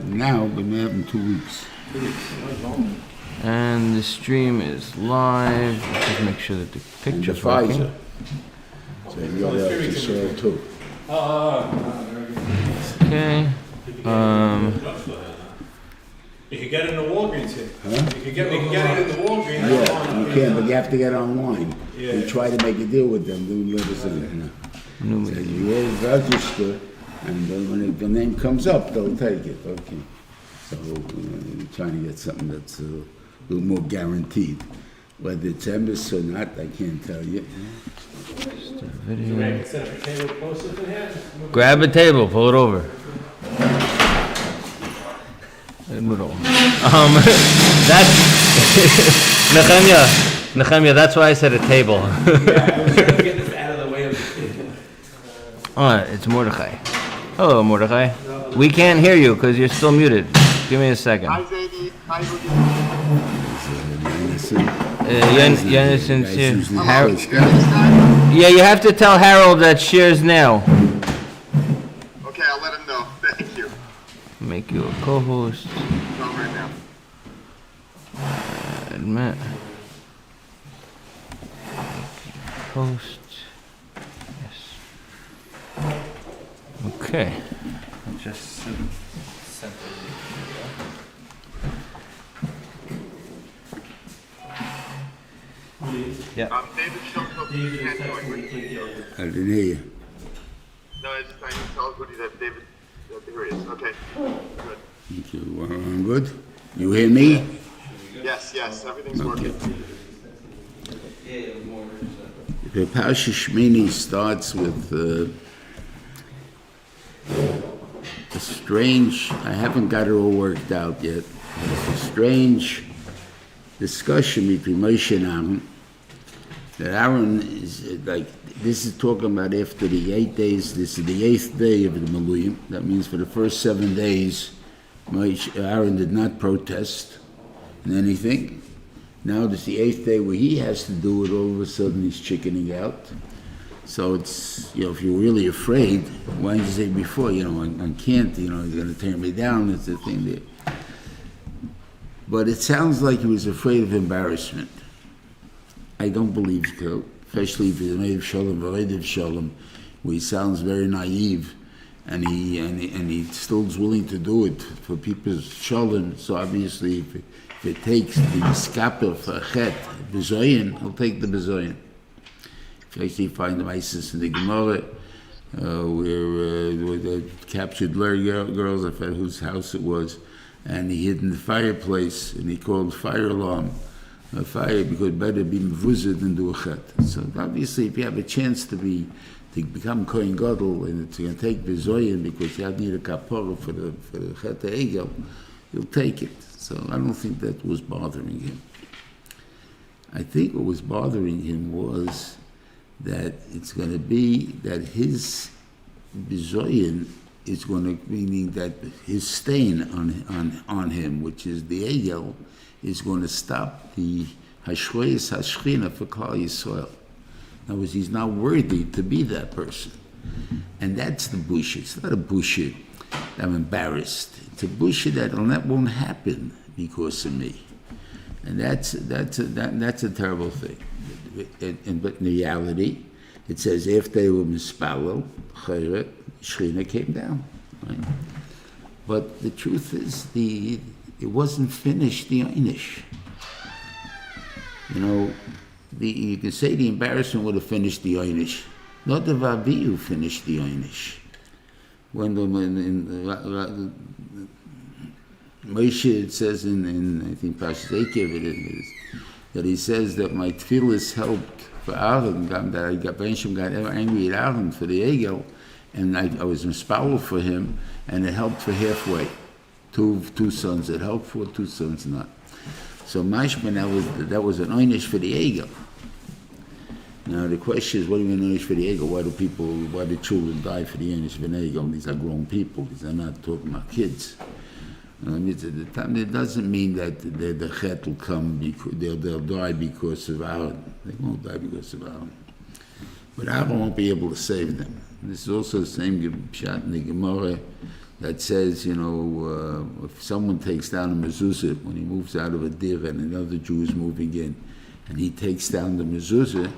now, but may have in 2 weeks. And the stream is live. Just make sure that the picture's working. So you got to soil too. Okay. You can get it in the Walgreens here. Huh? You can get it in the Walgreens. Yeah, you can, but you have to get online. Yeah. We try to make a deal with them. They let us in. So you register, and then when the name comes up, they'll take it. Okay. So we're trying to get something that's a little more guaranteed. Whether it's Emerson or not, I can't tell you. Video. Grab a table, pull it over. That's Nehemiah, that's why I said a table. Oh, it's Mordechai. Hello, Mordechai. We can't hear you because you're still muted. Give me a second. Hi, Zadie. Hi, Yeah, you have to tell Harold that shares now. Okay, I'll let him know. Thank you. Make you a co-host. Not right now. Admit. Host. Yes. Okay. Just sent it. Yeah. David Schultz, you can't join. I didn't hear you. No, I need to tell everybody that David, here he is. Okay, good. Thank you. I'm good. You hear me? Yes, everything's working. The Parshas Shemini starts with a strange, I haven't got it all worked out yet, it's a strange discussion between Moshe and Aaron, that Aaron is like, this is talking about after the 8 days, this is the 8th day of the Maluyim, that means for the first 7 days, Aaron did not protest in anything. Now it's the 8th day where he has to do it, all of a sudden he's chickening out. So it's, if you're really afraid, why didn't you say before, I can't, he's going to tear me down, it's the thing there. But it sounds like he was afraid of embarrassment. I don't believe so, especially if he's made of Shalom, where he sounds very naive, and he still is willing to do it for people's Shalom. So obviously, if it takes the skapel for a chet, bezoyin, he'll take the bezoyin. Especially you find the Isis in the Gemara, where they captured girls, I forget whose house it was, and he hid in the fireplace, and he called fire alarm, fire, because better be mevuzah than do a chet. So obviously, if you have a chance to become Kohen Gadol, and it's going to take bezoyin because you need a kapara for the chet egel, you'll take it. So I don't think that was bothering him. I think what was bothering him was that it's going to be that his bizoyin is going to, meaning that his stain on him, which is the egel, is going to stop the hashroyes hashchina for Klal Yisrael. In other words, he's not worthy to be that person. And that's the bullshit. It's not a bullshit that I'm embarrassed. It's a bullshit that won't happen because of me. And that's a terrible thing. But in reality, it says if they were mispalel, Shechina came down. Right? But the truth is, it wasn't finished, the einish. You can say the embarrassment would have finished the einish. Not the Vaviyu finished the einish. When Moshe, it says in I think Parshas Eikev it is, that he says that my tefillas helped for Aaron, that I got angry at Aaron for the egel, and I was mispalel for him, and it helped for halfway. Two sons it helped for, 2 sons not. So mashman, that was an einish for the egel. Now the question is, what do you mean einish for the egel? Why do children die for the einish for the egel? These are grown people. These are not talking about kids. It doesn't mean that the chet will come, they'll die because of Aaron. They won't die because of Aaron. But Aaron won't be able to save them. This is also the same pshat in the Gemara, that says, if someone takes down a mezuzah when he moves out of a div and another Jew is moving in, and he takes down the mezuzah,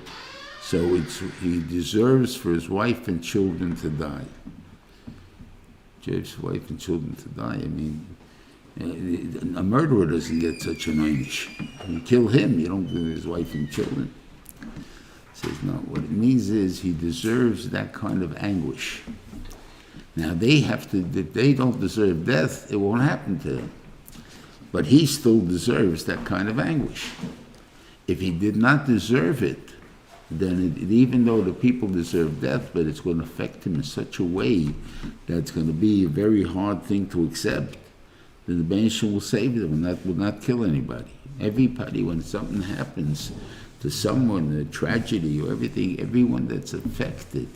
so he deserves for his wife and children to die. His wife and children to die. I mean, a murderer doesn't get such an einish. You kill him, you don't kill his wife and children. He says, no, what it means is he deserves that kind of anguish. Now if they don't deserve death, it won't happen to them. But he still deserves that kind of anguish. If he did not deserve it, then even though the people deserve death, but it's going to affect him in such a way that it's going to be a very hard thing to accept, then the Ben Shem will save them and that will not kill anybody. Everybody, when something happens to someone, a tragedy or everything, everyone that's affected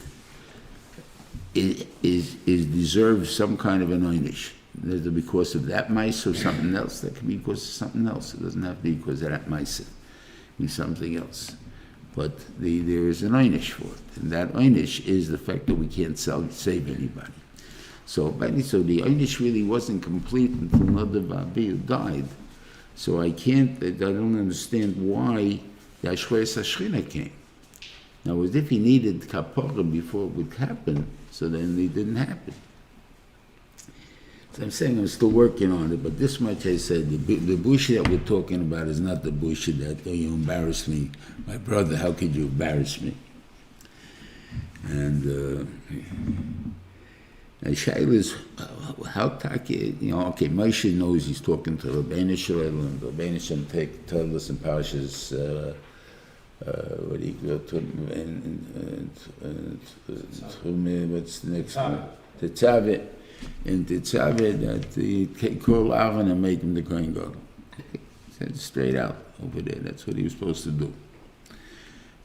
is deserves some kind of an einish. Either because of that mice or something else. That can be because of something else. It doesn't have to be because of that mice. It can be something else. But there is an einish for it. And that einish is the fact that we can't save anybody. So the einish really wasn't complete until Nadav Abihu died. So I don't understand why the Ashreis Hashchina came. Now, as if he needed kapara before it would happen, so then it didn't happen. So I'm saying I'm still working on it, but this much I said, the bullshit that we're talking about is not the bullshit that, you embarrassed me. My brother, how could you embarrass me? And Shaila is, how Taki, okay, Moshe knows he's talking to Reuven Shalom, and Reuven Shalom told us in Parshas, what do you go to, what's the next one? The Tzaveh. And the Tzaveh that he called Aaron and made him the Kohen Gadol. Said straight out over there. That's what he was supposed to do.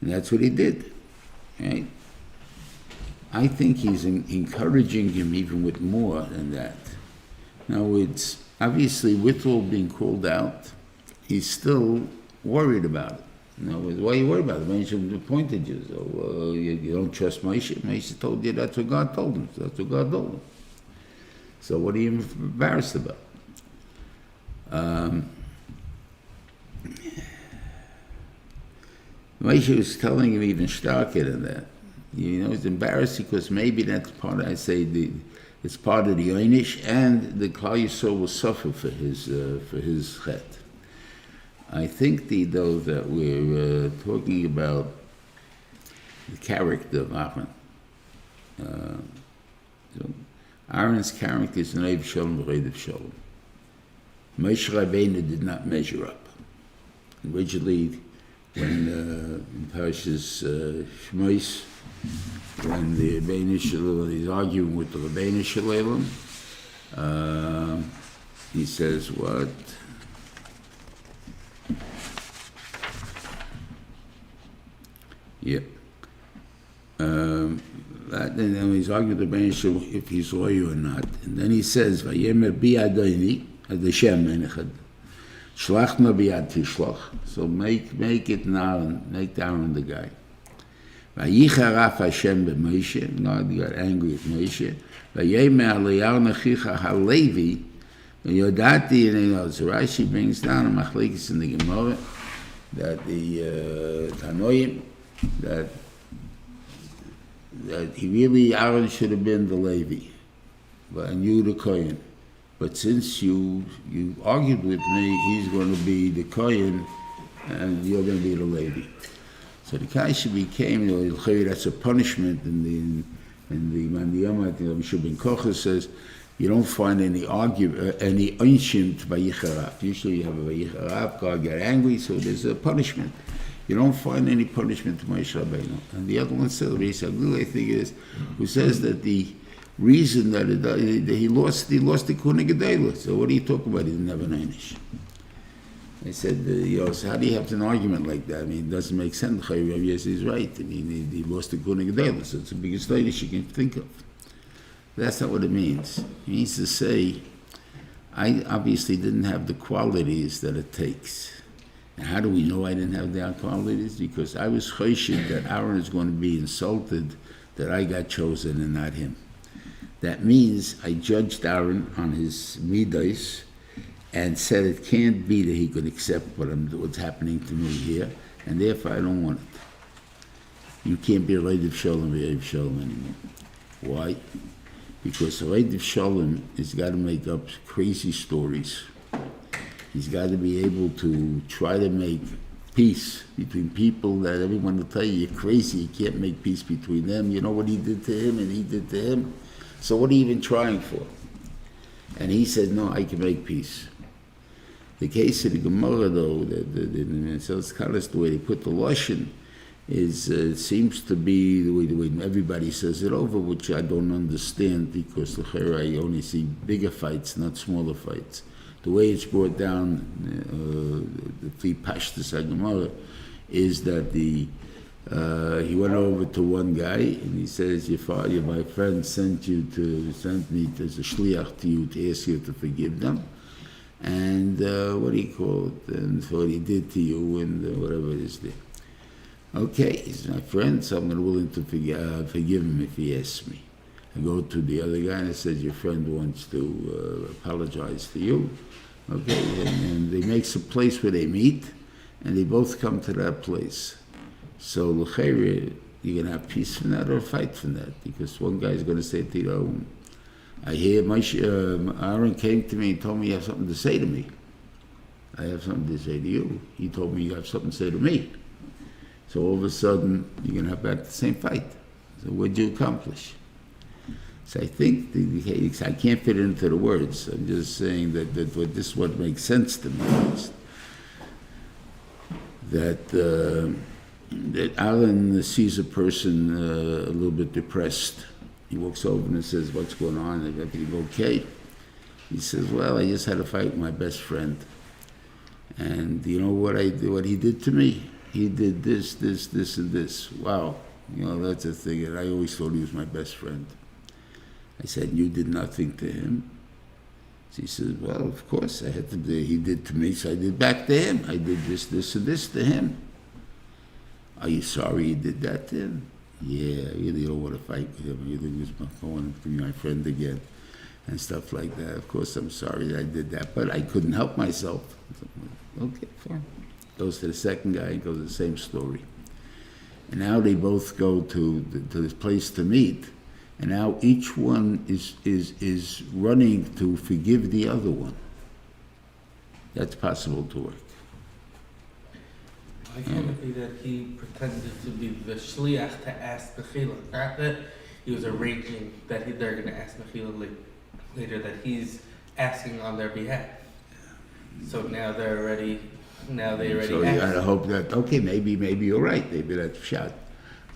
And that's what he did. Right? I think he's encouraging him even with more than that. Now, it's obviously with all being called out, he's still worried about it. Why are you worried about it? Moshe appointed you. So you don't trust Moshe. Moshe told you that's what God told him. So that's what God told him. So what are you embarrassed about? Moshe was telling him even starker than that. It's embarrassing because maybe that's part of, it's part of the einish, and the Klal Yisrael will suffer for his chet. I think though that we're talking about the character of Aaron. Aaron's character is an Eiv Shalom, V'Reiv Shalom. Moshe Rabbeinu did not measure up. Originally, when in Parshas Shemini, when the Reuven Shalom, he's arguing with the Reuven Shalom, he says what? Yeah. And then he's arguing with the Reuven if he's loyal or not. And then he says, "Vayemer bi Adoni, ad Hashem menechad, shlachna biad tishlach." So make it now, make Aaron the guy. Vayicharaf Hashem b'Moshe. God got angry at Moshe. Vayemer Eliyahu nechicha halevi. Yodati, and so Rashi brings down a machlekes in the Gemara that the Tanoim that Aaron should have been the Levi, and you the Kohen. But since you argued with me, he's going to be the Kohen, and you're going to be the Levi. So the Kaisha became, that's a punishment in the Mandiyama, I think Mishub ben Kocha says, you don't find any ancient Vayicharaf. Usually you have a Vayicharaf, God got angry, so there's a punishment. You don't find any punishment to Moshe Rabbeinu. And the other one says, I think is, who says that the reason that he lost the Kuna Gedela. So what are you talking about? He didn't have an einish. I said, so how do you have an argument like that? I mean, it doesn't make sense. Yes, he's right. I mean, he lost the Kuna Gedela, so it's the biggest einish you can think of. That's not what it means. It means to say, I obviously didn't have the qualities that it takes. And how do we know I didn't have the qualities? Because I was choshed that Aaron is going to be insulted that I got chosen and not him. That means I judged Aaron on his midos and said it can't be that he could accept what's happening to me here, and therefore I don't want it. You can't be a Reiv Shalom anymore. Why? Because a Reiv Shalom has got to make up crazy stories. He's got to be able to try to make peace between people that everyone will tell you you're crazy, you can't make peace between them. You know what he did to him and he did to him? So what are you even trying for? And he said, no, I can make peace. The case of the Gemara, though, the way they put the Lashon, is it seems to be the way everybody says it over, which I don't understand because I only see bigger fights, not smaller fights. The way it's brought down, the Parshas Gemara, is that he went over to one guy and he says, my friend sent me as a shliach to you to ask you to forgive them, and what do you call it, and what he did to you, and whatever it is there. Okay, he's my friend, so I'm willing to forgive him if he asks me. I go to the other guy and I said, your friend wants to apologize to you. Okay, and they make some place where they meet, and they both come to that place. So, l'chayre, you're going to have peace from that or a fight from that, because one guy's going to say to you, I hear Aaron came to me and told me you have something to say to me. I have something to say to you. He told me you have something to say to me. So all of a sudden, you're going to have back the same fight. So what did you accomplish? So I think, I can't fit it into the words. I'm just saying that this is what makes sense to me. That Alan sees a person a little bit depressed. He walks over and says, what's going on? Is everything okay? He says, well, I just had a fight with my best friend. And you know what he did to me? He did this, and this. Wow. That's a thing. And I always thought he was my best friend. I said, you did nothing to him? So he says, well, of course, I had to do. He did to me, so I did back to him. I did this, and this to him. Are you sorry you did that to him? Yeah, I really don't want to fight with him. I really want to be my friend again, and stuff like that. Of course, I'm sorry that I did that, but I couldn't help myself. Okay, fine. Goes to the second guy, goes to the same story. And now they both go to this place to meet. And now each one is running to forgive the other one. That's possible to work. Why can't it be that he pretended to be the shliach to ask Mechila? Not that he was arranging that they're going to ask Mechila later, that he's asking on their behalf. So now they already So you gotta hope that, okay, maybe you're right, maybe that's pshat.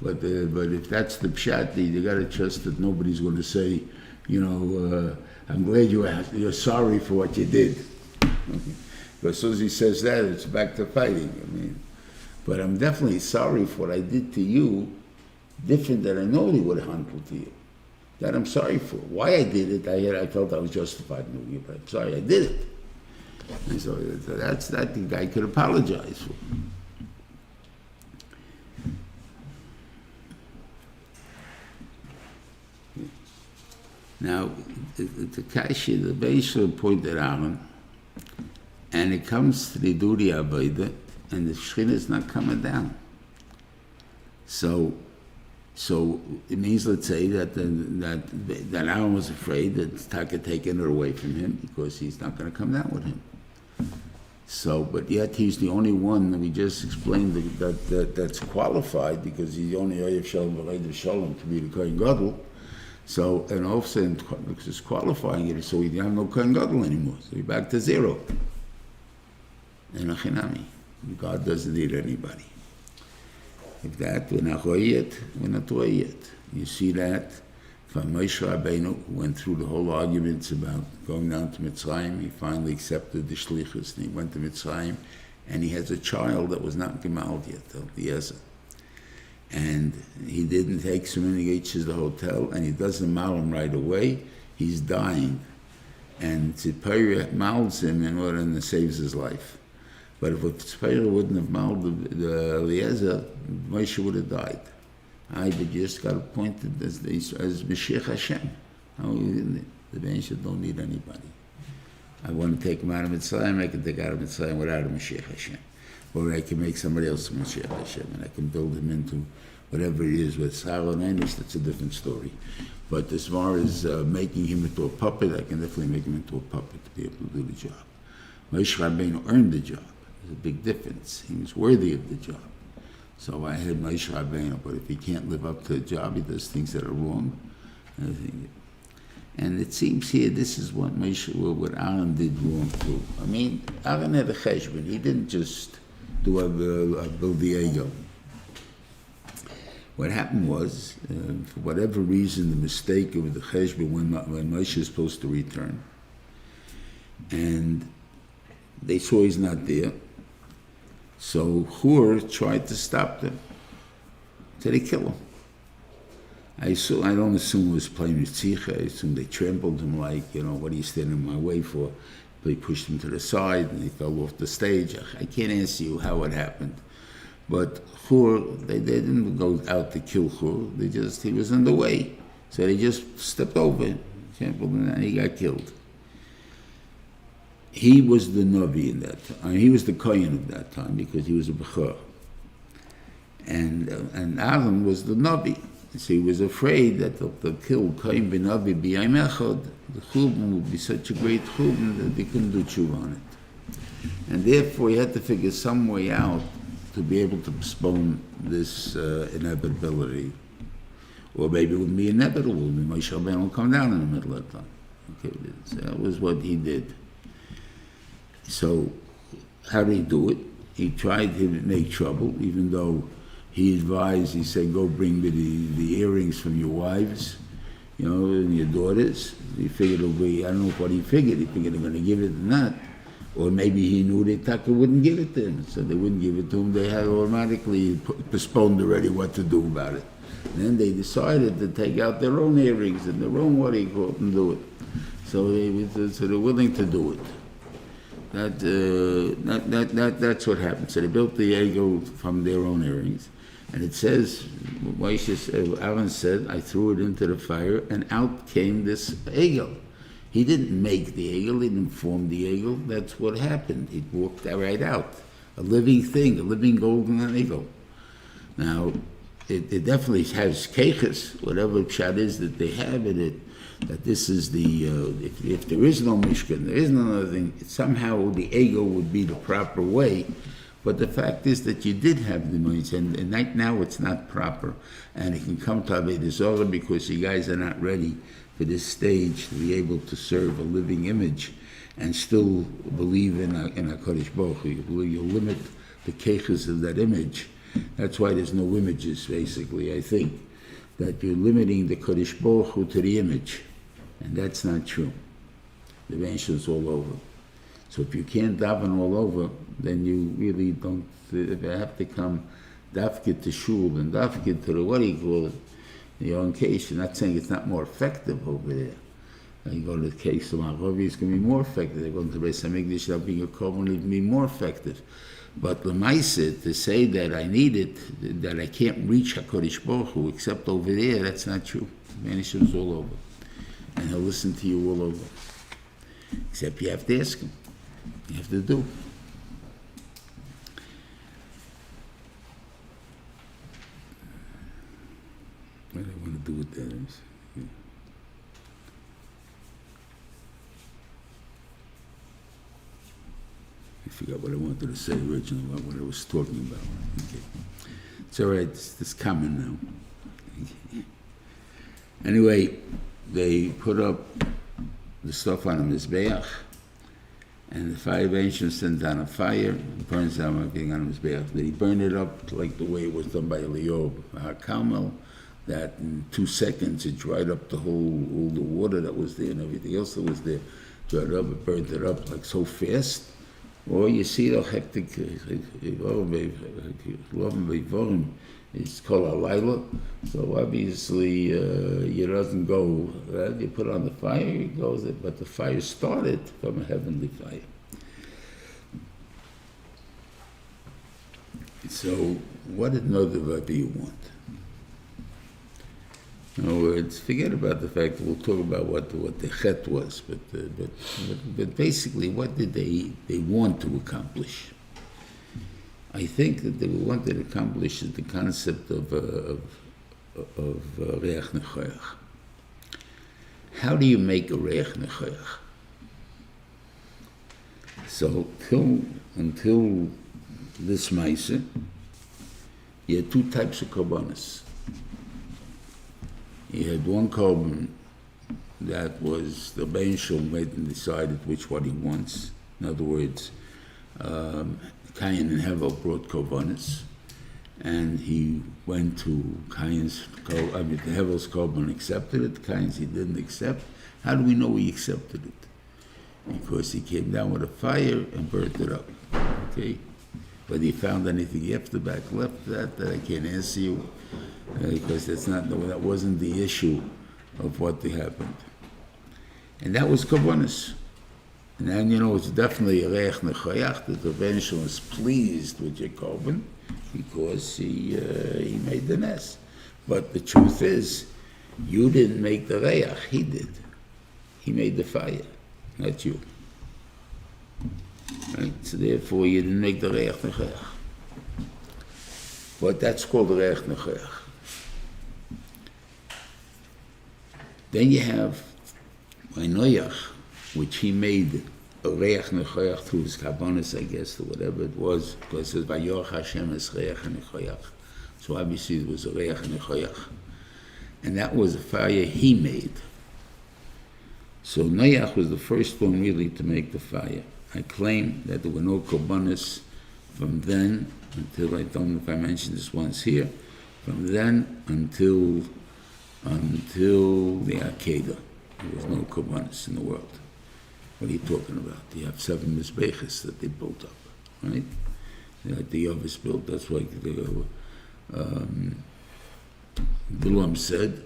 But if that's the pshat, you gotta trust that nobody's gonna say, I'm glad you're sorry for what you did. Okay? But as soon as he says that, it's back to fighting. But I'm definitely sorry for what I did to you, different than I normally would have handled to you. That I'm sorry for. Why I did it, I felt I was justified in you, but I'm sorry I did it. And so that's that the guy could apologize for. Now, the Kashi, the Beisha pointed out, and it comes to the Duri Avodah, and the Shlit is not coming down. So it means, let's say, that Aaron was afraid that Taka taken it away from him because he's not going to come down with him. So, but yet he's the only one that we just explained that's qualified because he's the only Oyev Shalom to be the Kohen Gadol. So, and all of a sudden, because it's qualifying it, so we have no Kohen Gadol anymore. So we're back to zero. And Achinami, God doesn't need anybody. If that, we're not royet. You see that from Moshe Rabbeinu, who went through the whole arguments about going down to Mitzrayim. He finally accepted the shlichus, and he went to Mitzrayim, and he has a child that was not gemald yet, Eliezer. And he didn't take so many gates to the hotel, and he doesn't mal him right away. He's dying, and Tzipora mouths him in order and saves his life. But if Tzipora wouldn't have mouthed the Eliezer, Moshe would have died. But you just got appointed as Mashiach Hashem. No, the Benishim don't need anybody. I want to take him out of Mitzrayim, I can take out of Mitzrayim without a Mashiach Hashem. Or I can make somebody else a Mashiach Hashem, and I can build him into whatever it is with Sarah and Enish. That's a different story. But as far as making him into a puppet, I can definitely make him into a puppet to be able to do the job. Moshe Rabbeinu earned the job. There's a big difference. He was worthy of the job. So I had Moshe Rabbeinu, but if he can't live up to the job, he does things that are wrong. And it seems here this is what what Aaron did wrong too. I mean, Aaron had a cheshbon. He didn't just do a build the ego. What happened was, for whatever reason, the mistake of the cheshbon when Moshe is supposed to return, and they saw he's not there. So Hur tried to stop them. So they kill him. I don't assume it was plain Ritzicha. I assume they trampled him like, what are you standing in my way for? They pushed him to the side and he fell off the stage. I can't answer you how it happened. But Hur, they didn't go out to kill Hur. He was in the way. So they just stepped over him, trampled him, and he got killed. He was the Navi in that time. He was the Kohen of that time because he was a Bechor. And Aaron was the Navi. So he was afraid that if they killed Kohen ben Navi b'yayim echad, the Churban would be such a great Churban that they couldn't do tshuva on it. And therefore he had to figure some way out to be able to postpone this inevitability. Or maybe it wouldn't be inevitable. Moshe Rabbeinu will come down in the middle of the time. Okay, so that was what he did. So how did he do it? He tried to make trouble, even though he said, go bring me the earrings from your wives, and your daughters. He figured it'll be, I don't know what he figured. He figured they're going to give it or not. Or maybe he knew they Taka wouldn't give it to him. So they wouldn't give it to him. They had automatically postponed already what to do about it. And then they decided to take out their own earrings and their own and do it. So they're willing to do it. That's what happened. So they built the ego from their own earrings. And it says, Aaron said, I threw it into the fire, and out came this egel. He didn't make the egel, he didn't form the egel. That's what happened. It walked right out. A living thing, a living golden egel. Now, it definitely has keches, whatever pshat is that they have in it, that this is the, if there is no mishkan, there is no other thing, somehow the egel would be the proper way. But the fact is that you did have the money, and right now it's not proper. And it can come to Avodah Zarah because you guys are not ready for this stage to be able to serve a living image and still believe in a Kodesh Baruch Hu. You limit the keches of that image. That's why there's no images, basically, I think. That you're limiting the Kodesh Baruch Hu to the image. And that's not true. The Benishim's all over. So if you can't daven all over, then you really don't, if you have to come dafkid to shul and dafkid to the, what do you call it, your own case. You're not saying it's not more effective over there. You go to the case of Harav, it's going to be more effective. They're going to Beis HaMikdash, they'll be a korban, it'll be more effective. But l'maaseh, to say that I need it, that I can't reach HaKadosh Baruch Hu except over there, that's not true. Manishim's all over. And he'll listen to you all over. Except you have to ask him. You have to do. What do I want to do with that? I forgot what I wanted to say originally, about what I was talking about. Okay. It's all right, it's common now. Okay. Anyway, they put up the stuff on a mizbeach, and the fire ancient sends down a fire, and burns down everything on a mizbeach. Then he burned it up like the way it was done by Eliyahu HaKarmel, that in 2 seconds it dried up all the water that was there and everything else that was there, dried up, it burned it up like so fast. Or you see the hectic, it's called a lila. So obviously it doesn't go, you put it on the fire, it goes, but the fire started from a heavenly fire. So what another Rebbe you want? In other words, forget about the fact that we'll talk about what the chet was, but basically, what did they want to accomplish? I think that they wanted to accomplish the concept of reach nechoyach. How do you make a reach nechoyach? So until this Maisa, you had two types of korbanos. You had one korban that was the Bein Shul made and decided which one he wants. In other words, Cain and Hevel brought korbanos, and he went to Hevel's korban accepted it. Cain's he didn't accept. How do we know he accepted it? Because he came down with a fire and burnt it up. Okay. Whether he found anything after back left that I can't answer you, because that wasn't the issue of what happened. And that was korbanos. And then it's definitely a reich nechoyach that the Rebbeinu was pleased with your korban because he made the nes. But the truth is, you didn't make the reich, he did. He made the fire, not you. Right? So therefore, you didn't make the reich nechoyach. But that's called the reich nechoyach. Then you have Noach, which he made a reich nechoyach through his kabbanis, I guess, or whatever it was, because it says Vayoch Hashem es reich nechoyach. So obviously it was a reich nechoyach, and that was a fire he made. So Noach was the first one really to make the fire. I claim that there were no korbanos from then until, I don't know if I mentioned this once here, from then until the Akedah. There was no korbanos in the world. What are you talking about? You have 7 mizbeches that they built up, right? Like the Yavis built, that's why Bilam said,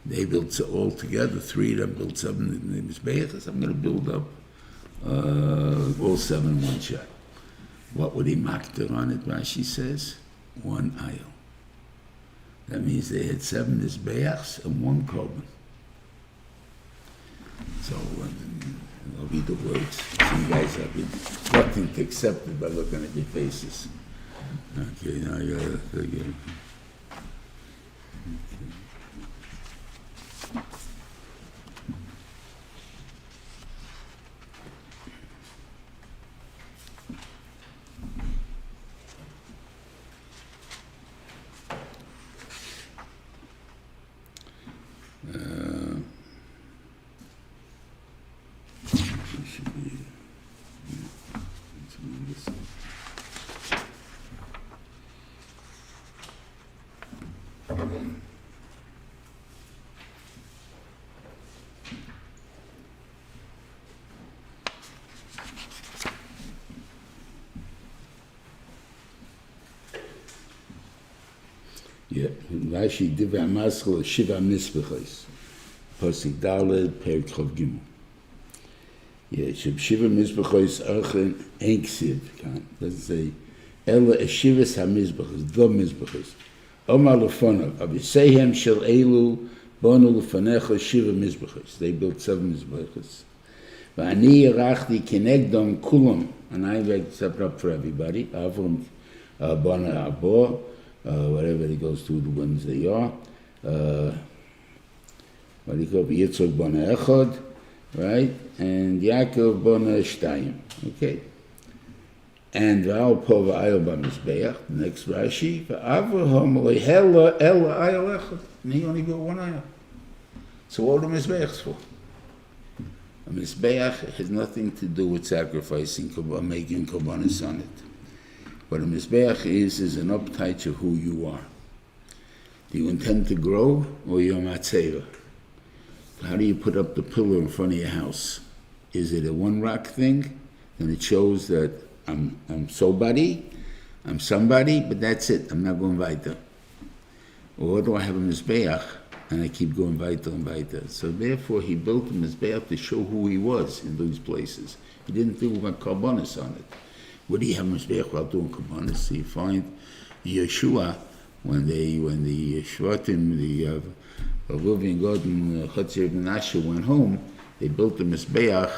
they built all together, 3 of them built 7 mizbeches. I'm going to build up all 7 in one shot. What would he makter on it? Rashi says 1 aisle. That means they had 7 mizbeachs and 1 korban. So I'll read the words. You guys have been reluctant to accept it by looking at your faces. Okay, now you gotta figure. Yeah, Rashi Divrei Amaschal Shiva Mizbechos, Pasuk Daled Perek Chav Gimel. Yeah, Shiva Mizbechos Archen Ein Ksiv. Doesn't say Ela Shivas HaMizbechos, the Mizbechos. Omar Lefonav Aviseihem Shel Elu Bonu Lefonecha Shiva Mizbechos. They built 7 Mizbechos. V'ani Yerachti Kenegdom Kulam, and I set up for everybody. Avram Bana Abo. Whatever he goes through the ones they are. What do you call it? Yitzchak Bana Echad, right? And Yaakov Bana Shtayim. Okay. And V'al Po V'ayel B'mizbeach, the next Rashi, V'avraham Lehela Ela Ayel Echad. And he only built 1 ayel. So what are the Mizbeachs for? A Mizbeach has nothing to do with sacrificing, making korbanos on it. What a Mizbeach is an uptight of who you are. Do you intend to grow, or you're matzeva? How do you put up the pillar in front of your house? Is it a 1 rock thing? Then it shows that I'm somebody, but that's it. I'm not going weiter. Or do I have a Mizbeach, and I keep going weiter and weiter? So therefore, he built a Mizbeach to show who he was in those places. He didn't do korbanos on it. What do you have Mizbeach while doing korbanos? So you find Yeshua, when the Shvatim, Reuven, Gad, and Chatzir Menashe went home, they built the Mizbeach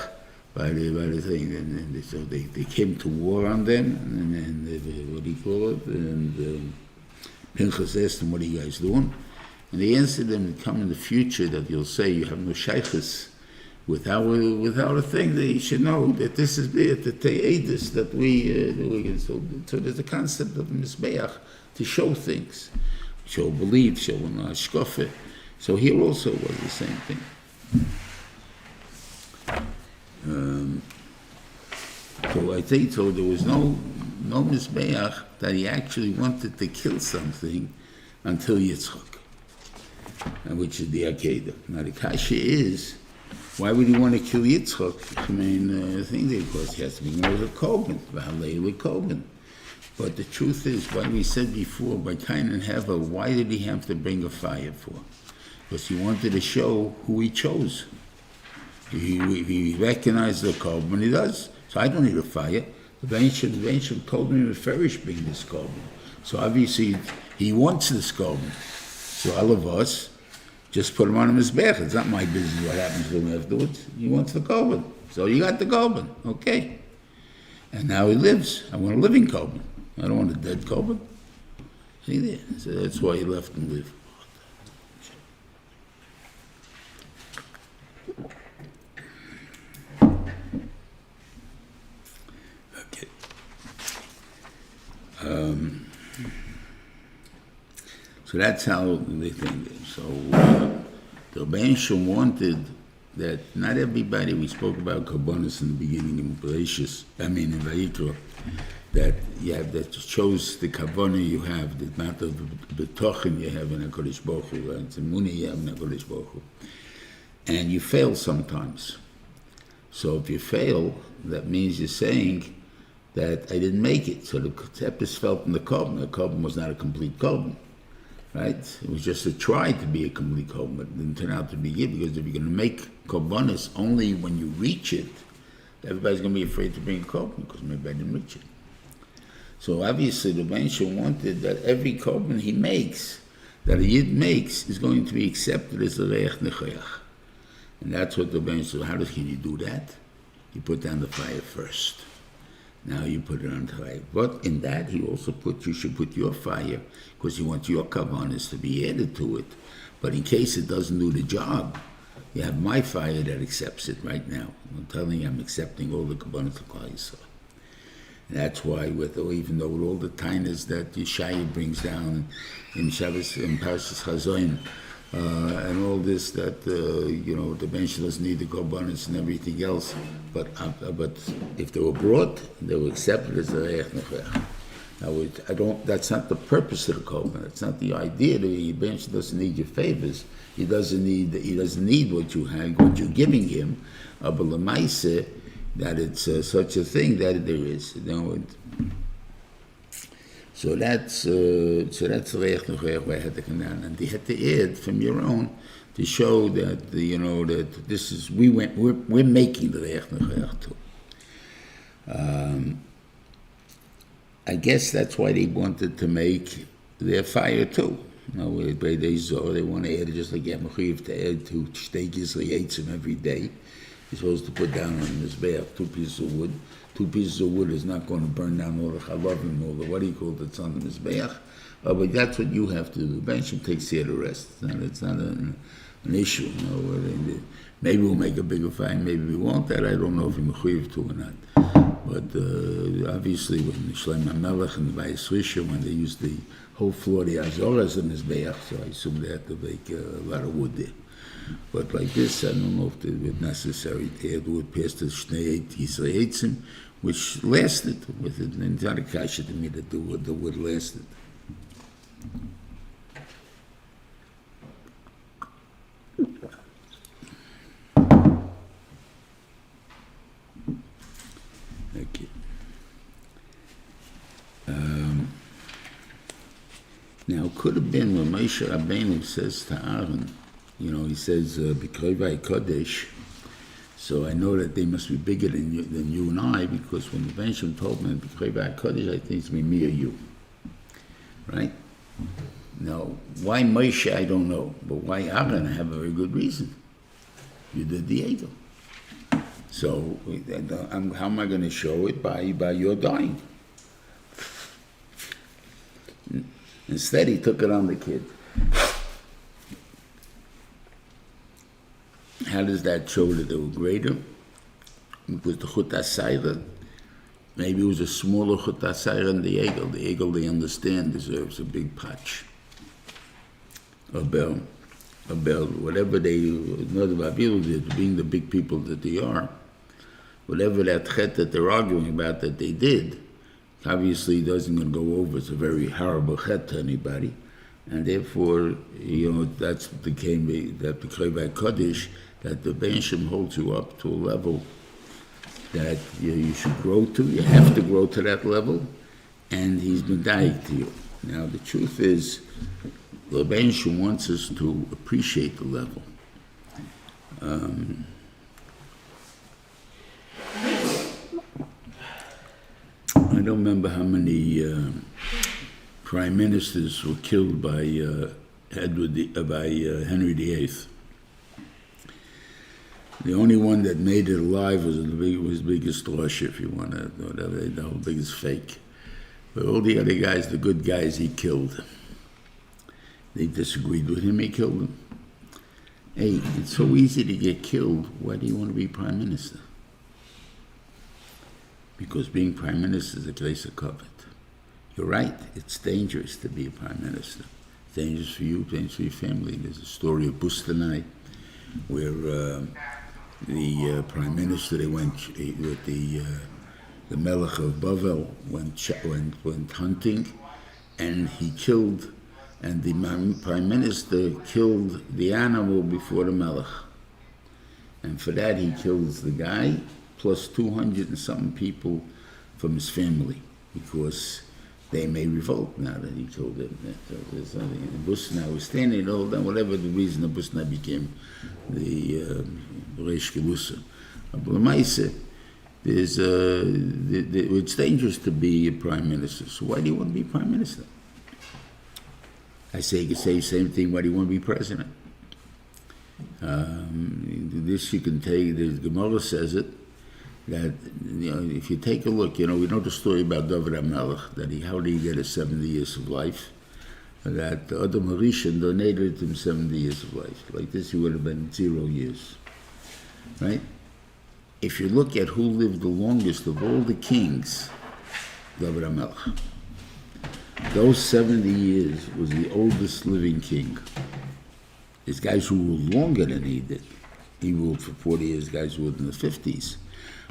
by the thing, and so they came to war on them, and what do you call it? And Pinchas asked them, "What are you guys doing?" And they answered them, "Come in the future that you'll say you have no shaykhs without a thing. That you should know that this is it, that they aid us, that we so there's a concept of Mizbeach to show things, show belief, show hashkafa. So here also was the same thing." So I think so. There was no Mizbeach that he actually wanted to kill something until Yitzchak, which is the Akedah. Now the kasha is, why would he want to kill Yitzchak? I mean, I think because he has to be more of a Koben, V'halei Koben. But the truth is, like we said before, by Cain and Hevel, why did he have to bring a fire for? Because he wanted to show who he chose. He recognized the Koben, he does. So I don't need a fire. The ancient told me to Ferish bring this Koben. So obviously he wants this Koben. So all of us just put him on his back. It's not my business what happens to him afterwards. He wants the Koben. So you got the Koben. Okay. And now he lives. I want a living Koben. I don't want a dead Koben. See there? So that's why he left him live. Okay. So that's how they think. So the Rebbeinu wanted that not everybody, we spoke about Karbonis in the beginning in Parshas, in Vayikra, that you have, that shows the Kavana you have, the amount of B'tochen you have in HaKadosh Baruch Hu, and Tzimuni you have in HaKadosh Baruch Hu. And you fail sometimes. So if you fail, that means you're saying that I didn't make it. So the Tepis felt in the Korban. The Korban was not a complete Korban. Right? It was just a try to be a complete korban, but it didn't turn out to be it, because if you're going to make korbanos only when you reach it, everybody's going to be afraid to bring a korban because maybe I didn't reach it. So obviously the Rebbeinu wanted that every korban he makes, that a Yid makes, is going to be accepted as a reich nechoyach. And that's what the Rebbeinu said. How can you do that? You put down the fire first. Now you put it on fire. But in that, he also you should put your fire, because you want your kavanas to be added to it. But in case it doesn't do the job, you have my fire that accepts it right now. I'm telling you, I'm accepting all the kavanas of Klal Yisrael. And that's why, even though with all the tainas that Yeshaya brings down in Shabbos, in Parshas Chazoin, and all this that the bench doesn't need the korbanos and everything else, but if they were brought, they were accepted as a reich nechach. Now that's not the purpose of the korban. That's not the idea. The bench doesn't need your favors. He doesn't need what you have, what you're giving him. But lemaise, that it's such a thing that there is. So that's reich nechach where I had to come down, and they had to add from your own to show that that this is we're making the reich nechach too. I guess that's why they wanted to make their fire too. They want to add it just like Yamachiv to add to Shtei Gizli Eitzim every day. You're supposed to put down on this Mizbeach 2 pieces of wood. 2 pieces of wood is not going to burn down all the chalavim, all the what do you call it, that's on the Mizbeach. But that's what you have to do. Benshim takes care of the rest. It's not an issue. Maybe we'll make a bigger fire, maybe we won't. That I don't know if we're mechuyev to or not. But obviously, when Shlomo Melech and the Vayisrisha, when they used the whole floor, the Azoras in Mizbeach, so I assume they had to make a lot of wood there. But like this, I don't know if it was necessary to add wood past the Shnei Yisrael Eitzim, which lasted with it. And it's not a kasha to me that the wood lasted. Okay. Now, it could have been when Moshe Rabbeinu says to Aaron, he says, B'krevei Kodesh. So I know that they must be bigger than you and I, because when the Benshim told me B'krevei Kodesh, I think it's me or you. Right? Now, why Moshe, I don't know, but why Aaron, I have a very good reason. You did the Egel. So, how am I going to show it? By your dying. Instead, he took it on the kid. How does that show that they were greater? Because the Chut HaSayra, maybe it was a smaller Chut HaSayra than the Egel. The Egel, they understand, deserves a big patch. A bell, whatever they, not the Babil did, being the big people that they are, whatever that chet that they're arguing about that they did, obviously doesn't going to go over. It's a very horrible chet to anybody. And therefore, that's what became that became by Kaddish, that the Ben Shem holds you up to a level that you should grow to. You have to grow to that level, and he's been dying to you. Now, the truth is, the Ben Shem wants us to appreciate the level. I don't remember how many prime ministers were killed by Henry VIII. The only one that made it alive was the biggest Rosh, if you want to, whatever, the whole biggest fake. But all the other guys, the good guys, he killed. They disagreed with him, he killed them. Hey, it's so easy to get killed. Why do you want to be prime minister? Because being prime minister is a place of covet. You're right, it's dangerous to be a prime minister. It's dangerous for you, dangerous for your family. There's a story of Bustanai where the prime minister, they went with the Melech of Bavel, went hunting, and he killed, and the prime minister killed the animal before the Melech. And for that he kills the guy, plus 200 and something people from his family, because they may revolt now that he killed them. There's nothing. Busna was standing all that, whatever the reason the Busna became the Reish Gelusa. But Lamaisa, it's dangerous to be a prime minister. So why do you want to be prime minister? I say you could say the same thing. Why do you want to be president? This you can take. The Gemara says it. That if you take a look, we know the story about David HaMelech, that how did he get his 70 years of life? That Adam HaRishon donated him 70 years of life. Like this, he would have been 0 years, right? If you look at who lived the longest of all the kings, David HaMelech, those 70 years was the oldest living king. There's guys who ruled longer than he did. He ruled for 40 years, guys who ruled in the 50s.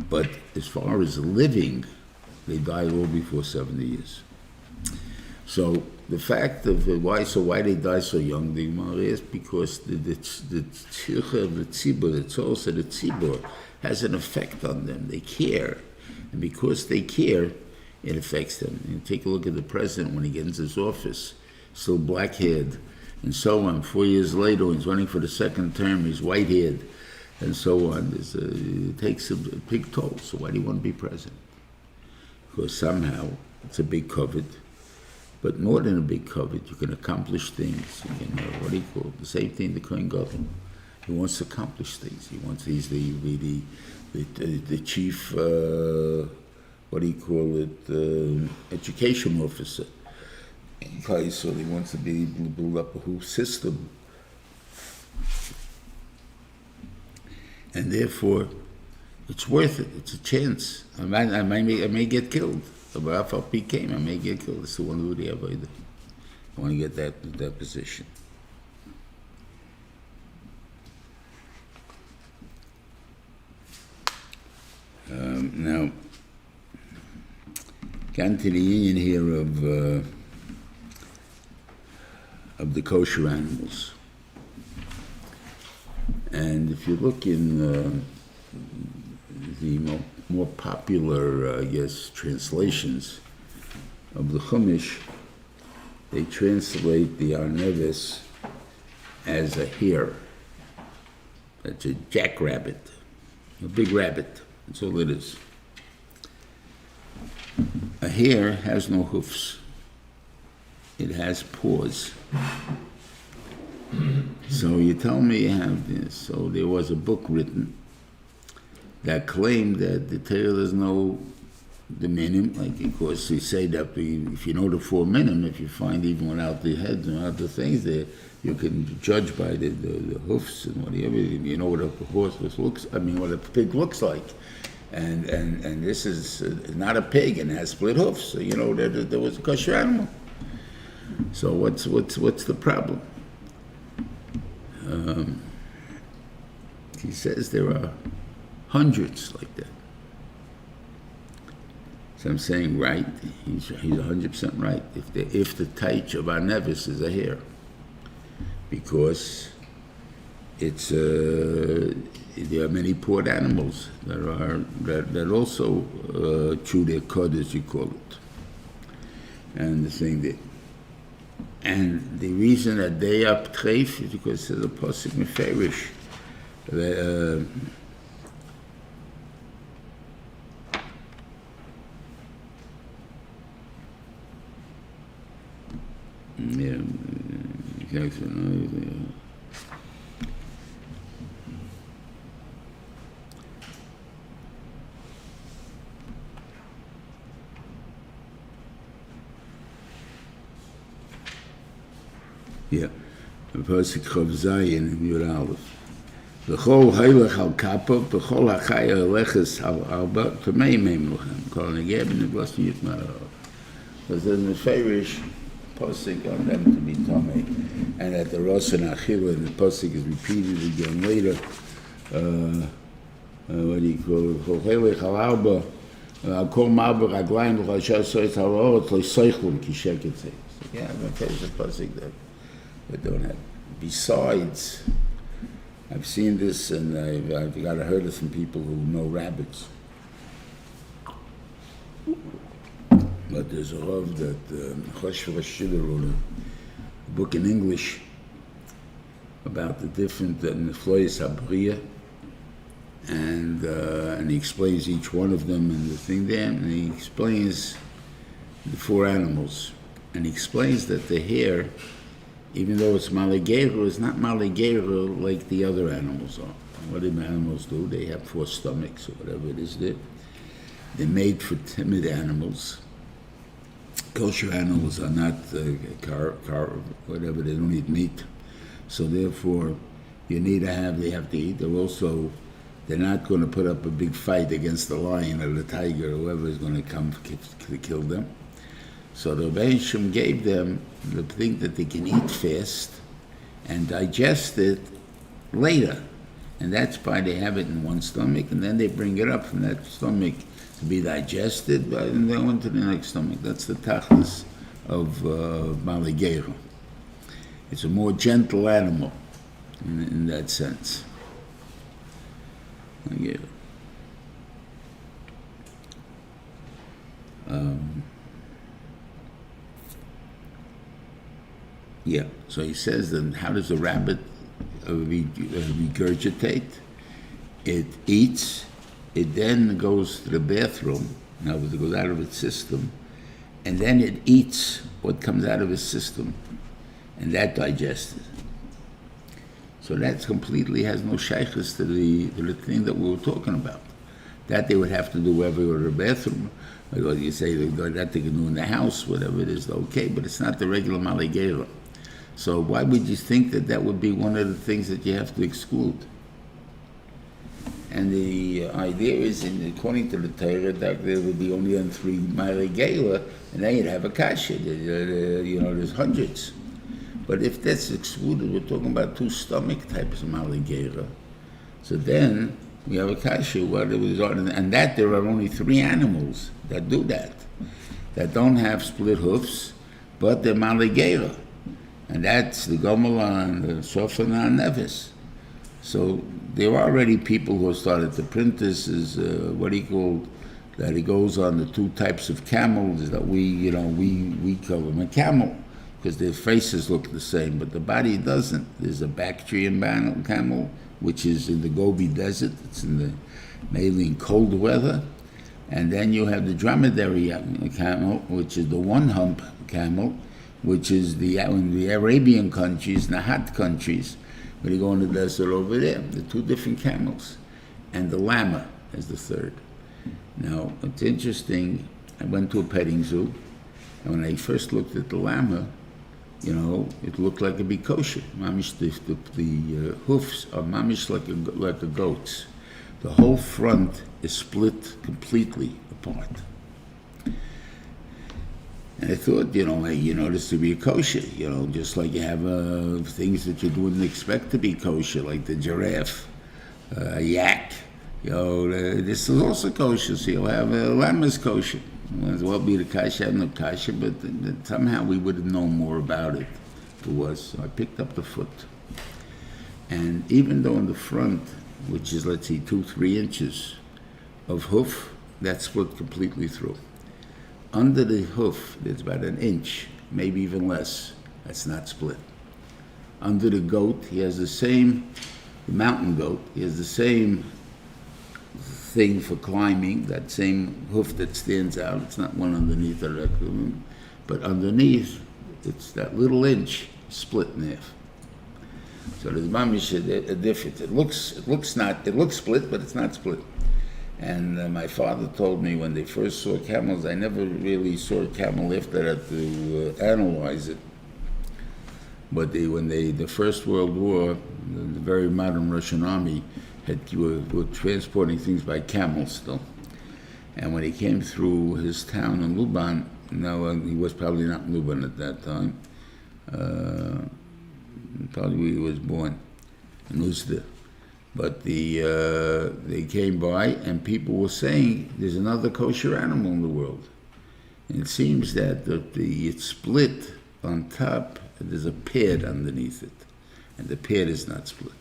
But as far as living, they died all before 70 years. So the fact of why they die so young, the Gemara is because the tzircha of the tzibur, the tzos of the tzibur, has an effect on them. They care, and because they care, it affects them. And take a look at the president when he gets into his office, still black-haired, and so on. 4 years later, when he's running for the second term, he's white-haired, and so on. It takes a big toll. So why do you want to be president? Because somehow it's a big covet. But more than a big covet, you can accomplish things. What do you call it? The same thing the Kohen Gadol. He wants to accomplish things. He's the chief, education officer. Okay, so he wants to build up a whole system. And therefore, it's worth it. It's a chance. I may get killed. But if I came, I may get killed. I still want to do the avodah. I want to get that position. Now, come to the union here of the kosher animals. And if you look in the more popular, translations of the Chumash, they translate the Arnevis as a hare. That's a jackrabbit, a big rabbit. That's all it is. A hare has no hoofs. it has paws. So you tell me you have this. So there was a book written that claimed that the Torah does no the minim, like of course we say that if you know the 4 minim, if you find even without the heads and without the things there, you can judge by the hoofs and whatever, you know what a horse looks, I mean what a pig looks like. And this is not a pig and has split hoofs, so you know there was a kosher animal. So what's the problem? He says there are hundreds like that. So I'm saying right, he's 100% right. If the taich of our nevis is a hair, because it's there are many pawed animals that also chew their cud, as you call it, and the thing that. And the reason that they are treif is because there's a pasuk meferish. Yeah, the pasuk Chav Zayin in Yud Aleph. V'chol haylech al kapov, v'chol hachaya aleches al arba, t'mei meim lochem, kol negeb in the blessing yitmar. Because there's a feverish pasuk on them to be tamei, and that the Rosh and Achila, and the pasuk is repeated again later. What do you call it? V'chol haylech al arba, kol ma'ber aglayim l'chasher soitz ha'orot lo'soichlum ki sheket seis. Yeah, there's a pasuk that we don't have. Besides, I've seen this, and I've got to heard it from people who know rabbits. But there's a Harav that Chumash Shiur wrote a book in English about the different Neflois Habriya, and he explains each one of them and the thing there, and he explains the 4 animals, and he explains that the hair, even though it's maligeru, it's not maligeru like the other animals are. What do the animals do? They have 4 stomachs or whatever it is there. They're made for timid animals. Kosher animals are not whatever, they don't eat meat. So therefore, you need to have, they have to eat. They're not going to put up a big fight against the lion or the tiger or whoever is going to come to kill them. So the Rebbein Shem gave them the thing that they can eat fast and digest it later. And that's why they have it in one stomach, and then they bring it up from that stomach to be digested, and then on to the next stomach. That's the tachlis of Maligeru. It's a more gentle animal in that sense. Yeah. Yeah, so he says, then how does a rabbit regurgitate? It eats, it then goes to the bathroom, in other words, it goes out of its system, and then it eats what comes out of its system, and that digests it. So that completely has no shaykhs to the thing that we were talking about. That they would have to do wherever you go to the bathroom, or you say that they can do in the house, whatever it is, okay, but it's not the regular maligera. So why would you think that would be one of the things that you have to exclude? And the idea is, according to the Torah, that there would be only on 3 maligera, and then you'd have a kasha. There's hundreds. But if that's excluded, we're talking about 2 stomach types of maligera. So then we have a kasha, and that there are only 3 animals that do that don't have split hoofs, but they're maligera. And that's the Gomala and the Sofana and Nevis. So there are already people who have started to print this as that it goes on the 2 types of camels that we call them a camel because their faces look the same, but the body doesn't. There's a Bactrian camel, which is in the Gobi Desert. It's mainly in cold weather. And then you have the dromedary camel, which is the 1-hump camel, which is in the Arabian countries, and the hot countries, when you go in the desert over there, the two different camels, and the llama is the third. Now, it's interesting, I went to a petting zoo, and when I first looked at the llama, it looked like a big kosher. Mamish, the hoofs are mamish like a goat's. The whole front is split completely apart. And I thought, this to be a kosher, just like you have things that you wouldn't expect to be kosher, like the giraffe, a yak. This is also kosher, so you'll have a llama's kosher. It as well be the kasha, no kasha, but somehow we would have known more about it if it was. So I picked up the foot. And even though in the front, which is, let's see, 2-3 inches of hoof, that's split completely through. Under the hoof, there's about an inch, maybe even less, that's not split. Under the goat, the mountain goat, he has the same thing for climbing, that same hoof that stands out. It's not one underneath the rectum, but underneath, it's that little inch split in half. So there's mamish a difference. It looks split, but it's not split. And my father told me when they first saw camels, I never really saw a camel after that to analyze it. But the First World War, the very modern Russian army were transporting things by camel still. And when he came through his town in Luban, he was probably not in Luban at that time, probably where he was born, in Uzda. But they came by and people were saying there's another kosher animal in the world. And it seems that it's split on top and there's a pad underneath it. And the pad is not split.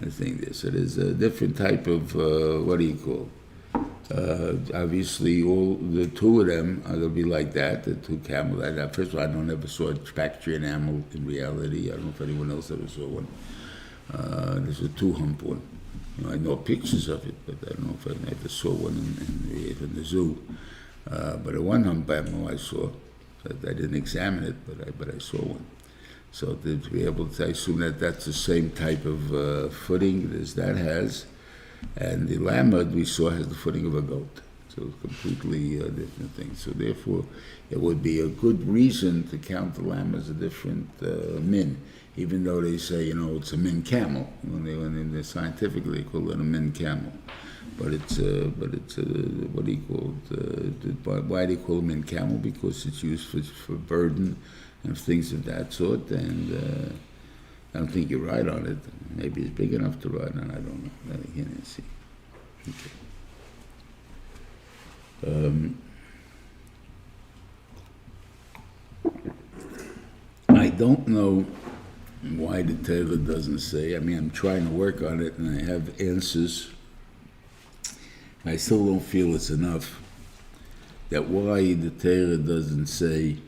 I think there. So there's a different type of, obviously all the two of them are going to be like that, the two camels. First of all, I never saw a factory animal in reality. I don't know if anyone else ever saw one. There's a two-hump one. I know pictures of it, but I don't know if I ever saw one in the zoo. But a one-hump animal I saw. I didn't examine it, but I saw one. So to be able to, I assume that's the same type of footing as that has. And the llama we saw has the footing of a goat. So it's completely different thing. So therefore, it would be a good reason to count the llama as a different min. Even though they say, it's a min camel. When they scientifically call it a min camel. But it's what do you call it? Why do they call it min camel? Because it's used for burden and things of that sort. And I don't think you're right on it. Maybe it's big enough to ride on. I don't know. That I can't see. Okay. I don't know why the Torah doesn't say. I'm trying to work on it, and I have answers. I still don't feel it's enough. That why the Torah doesn't say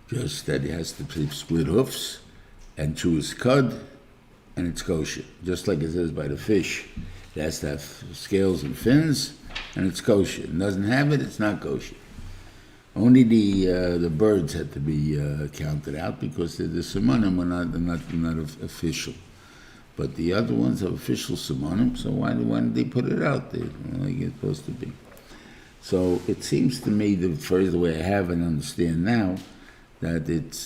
just that it has to be split hoofs and chew his cud, and it's kosher. Just like it says by the fish. It has to have scales and fins, and it's kosher. It doesn't have it, it's not kosher. Only the birds had to be counted out because the simonim were not official. But the other ones are official simonim, so why did they put it out there like it's supposed to be? So it seems to me, the way I have and understand now, that it's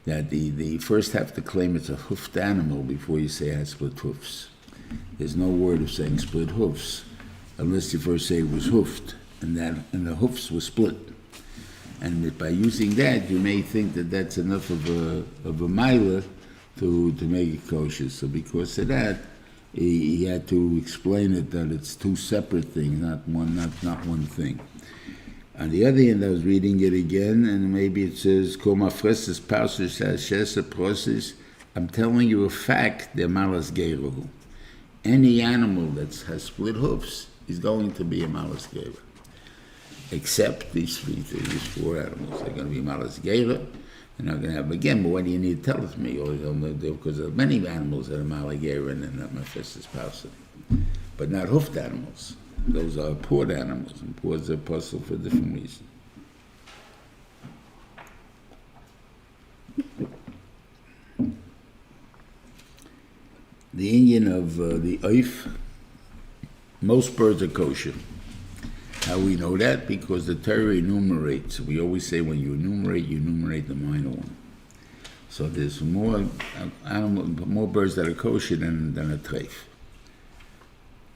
that the first have to claim it's a hoofed animal before you say it has split hoofs. There's no word of saying split hoofs unless you first say it was hoofed and the hoofs were split. And by using that, you may think that that's enough of a milah to make it kosher. So because of that, he had to explain it that it's two separate things, not one thing. On the other hand, I was reading it again, and maybe it says, Parshas, I'm telling you a fact, they're malas geiruhu. Any animal that has split hoofs is going to be a malas geiruh. Except these four animals. They're going to be malas geiruh. They're not going to have, again, but why do you need to tell it to me? Because there are many animals that are malas geiruh and not Parshas Parshas. But not hoofed animals. Those are poured animals, and poured are apostle for a different reason. the Indian of the oif, most birds are kosher. How we know that? Because the Torah enumerates. We always say when you enumerate the minor one. So there's more birds that are kosher than a treif.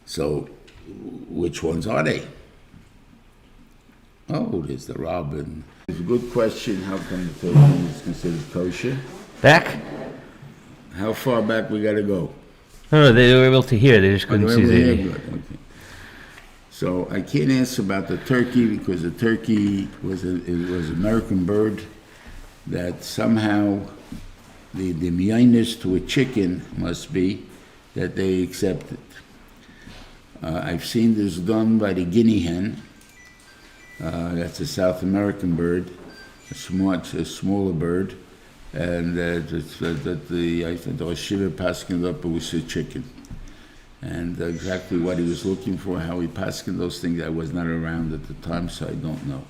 So which ones are they? Oh, there's the robin. It's a good question. How come the turkey is considered kosher? Back? How far back we got to go? No, they were able to hear. They just couldn't see the. Good. Okay. So I can't answer about the turkey because the turkey was an American bird that somehow the miyinus to a chicken must be that they accepted. I've seen this done by the guinea hen. That's a South American bird, a smaller bird, and I think the Shiva passing up it was a chicken. And exactly what he was looking for, how he passed those things, I was not around at the time, so I don't know.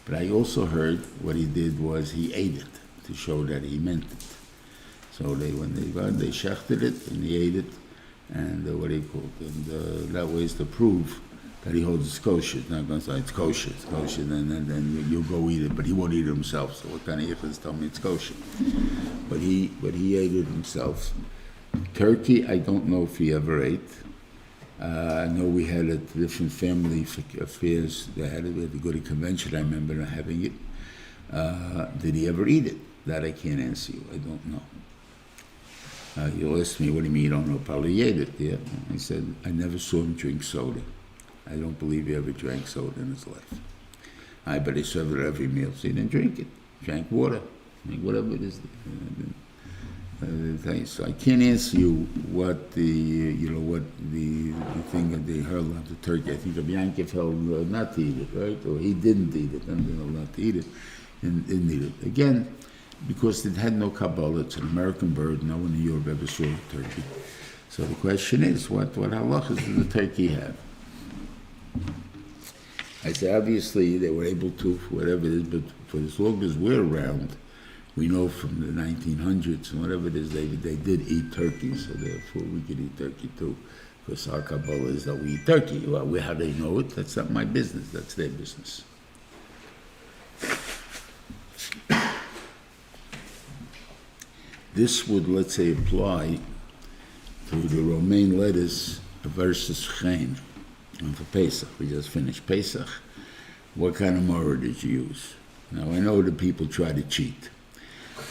But I also heard what he did was he ate it to show that he meant it. So when they shechted it and he ate it, and that way is to prove that he holds it's kosher. It's not going to say it's kosher, then you go eat it, but he won't eat it himself. So what kind of yichus tell me it's kosher? But he ate it himself. Turkey, I don't know if he ever ate. I know we had a different family affairs. We had to go to convention. I remember not having it. Did he ever eat it? That I can't answer you. I don't know. You'll ask me, what do you mean you don't know? Probably he ate it, yeah. I said, I never saw him drink soda. I don't believe he ever drank soda in his life. But he served it at every meal, so he didn't drink it. Drank water, whatever it is. So I can't answer you what the thing of the hurl of the turkey. I think Rabbi Yankiv held not to eat it, right? Or he didn't eat it, and not to eat it, and didn't eat it. Again, because it had no Kabbalah, it's an American bird, no one in Europe ever saw a turkey. So the question is, what halachas did the turkey have? I say, obviously, they were able to, whatever it is, but for as long as we're around, we know from the 1900s and whatever it is, they did eat turkey, so therefore we could eat turkey too. Because our Kabbalah is that we eat turkey. Well, how they know it, that's not my business, that's their business. This would, let's say, apply to the romaine lettuce versus chen. And for Pesach, we just finished Pesach. What kind of morah did you use? Now, I know that people try to cheat.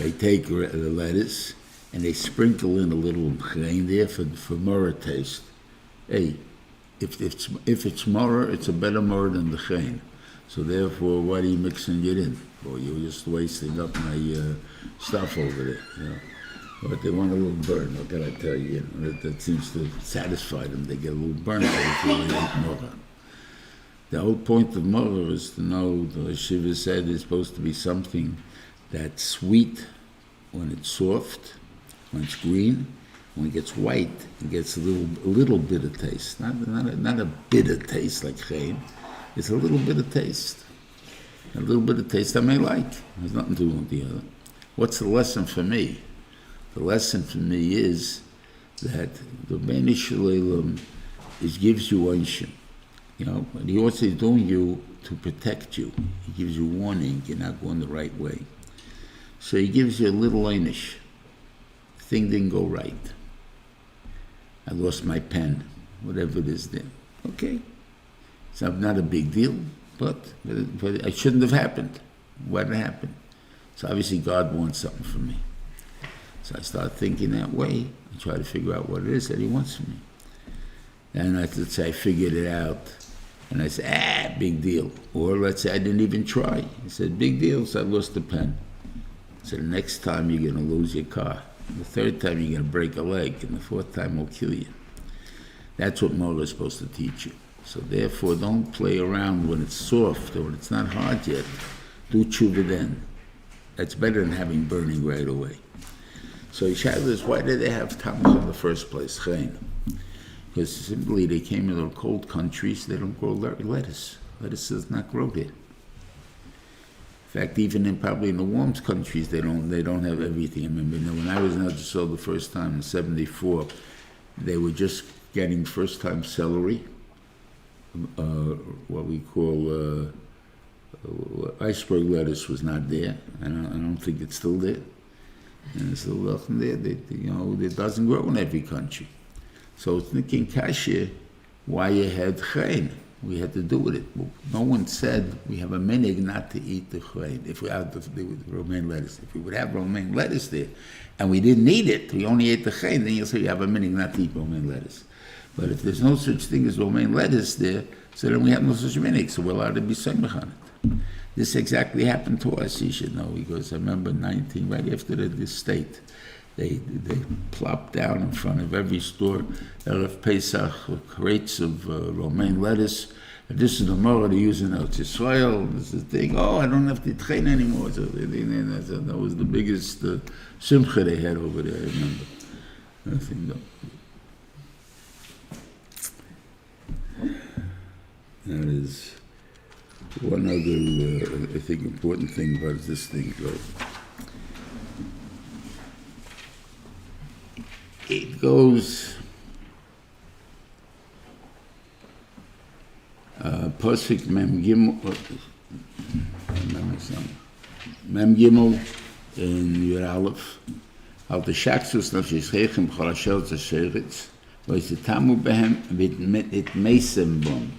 They take the lettuce and they sprinkle in a little chen there for morah taste. Hey, if it's morah, it's a better morah than the chen. So therefore, why are you mixing it in? Well, you're just wasting up my stuff over there. You know? But they want a little burn, what can I tell you? That seems to satisfy them. They get a little burn if you eat morah. The whole point of morah is to know, the Shiva said, it's supposed to be something that's sweet when it's soft, when it's green. When it gets white, it gets a little bit of taste. Not a bitter taste like chen. It's a little bit of taste. A little bit of taste I may like. There's nothing to do with the other. What's the lesson for me? The lesson for me is that the Bnei Shalom gives you onshim. You know, and he also is doing you to protect you. He gives you warning, you're not going the right way. So he gives you a little einish. Thing didn't go right. I lost my pen, whatever it is there. Okay. It's not a big deal, but it shouldn't have happened. What happened? So obviously God wants something from me. So I start thinking that way and try to figure out what it is that he wants from me. And let's say I figured it out, and I said, big deal. Or let's say I didn't even try. He said, big deal, so I lost the pen. So the next time you're going to lose your car. The third time you're going to break a leg, and the fourth time will kill you. That's what morah is supposed to teach you. So therefore, don't play around when it's soft or when it's not hard yet. Do tshuva then. That's better than having burning right away. So Yishayla, why did they have tamas in the first place? Chen. Because simply they came into cold countries, they don't grow lettuce. Lettuce does not grow there. In fact, even probably in the warm countries, they don't have everything. I remember when I was in Israel the first time in '74, They were just getting first-time celery, what we call iceberg lettuce was not there. I don't think it's still there. And it's still nothing there. It doesn't grow in every country. So it's thinking kasha why you had chayin. We had to do with it. No one said we have a minig not to eat the chayin if we had to do with romaine lettuce. If we would have romaine lettuce there and we didn't eat it, we only ate the chayin, then you'll say you have a minig not to eat romaine lettuce. But if there's no such thing as romaine lettuce there, so then we have no such minig, so we're allowed to be samech on it. This exactly happened to us, you should know, because I remember right after the state, they plopped down in front of every store, Erev Pesach, crates of romaine lettuce. And this is the more they use in Eretz Yisrael. This is the thing. Oh, I don't have to train anymore. So that was the biggest simcha they had over there, I remember. That is one other, I think, important thing about this thing, though. It goes, Pasuk Mem Gimel in Yud Aleph, Al Teshaksus Nafshes Chechem B'chol Asher Tzasheretz, V'yitamu Behem V'it Meisem Bom.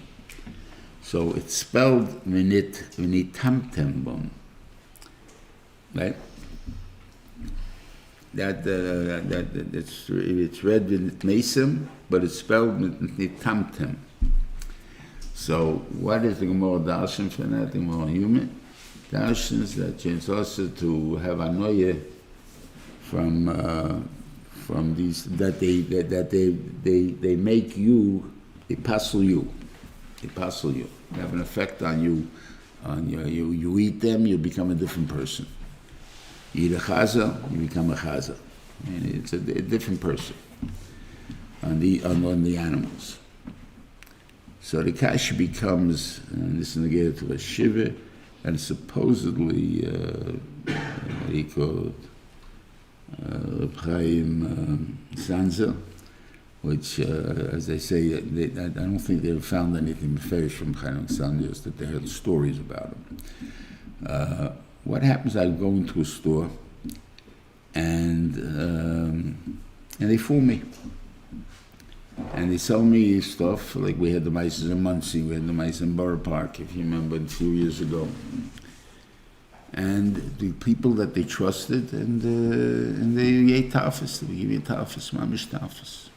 So it's spelled V'nitamtem Bom, right? It's read with Mesim, but it's spelled Nitamtem. So what is the Gemara Darshan for that? The Gemara human Darshan is that it's also to have anoye from these that they make you, they passel you, they have an effect on you, you eat them, you become a different person. You eat a chaza, you become a chaza. I mean, it's a different person on the animals. So the kash becomes, and this is negated to a shiva, and supposedly, what do you call it, Chaim Sanza, which, as they say, I don't think they've found anything fresh from Chaim Sanza, just that they heard stories about him. What happens? I go into a store, and they fool me, and they sell me stuff like we had the mice in Muncie, we had the mice in Borough Park, if you remember, a few years ago. And the people that they trusted, and they ate tafis. They give you tafis, mamish tafis.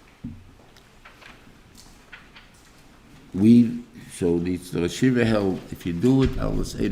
So the Shiva held, if you do it, I'll say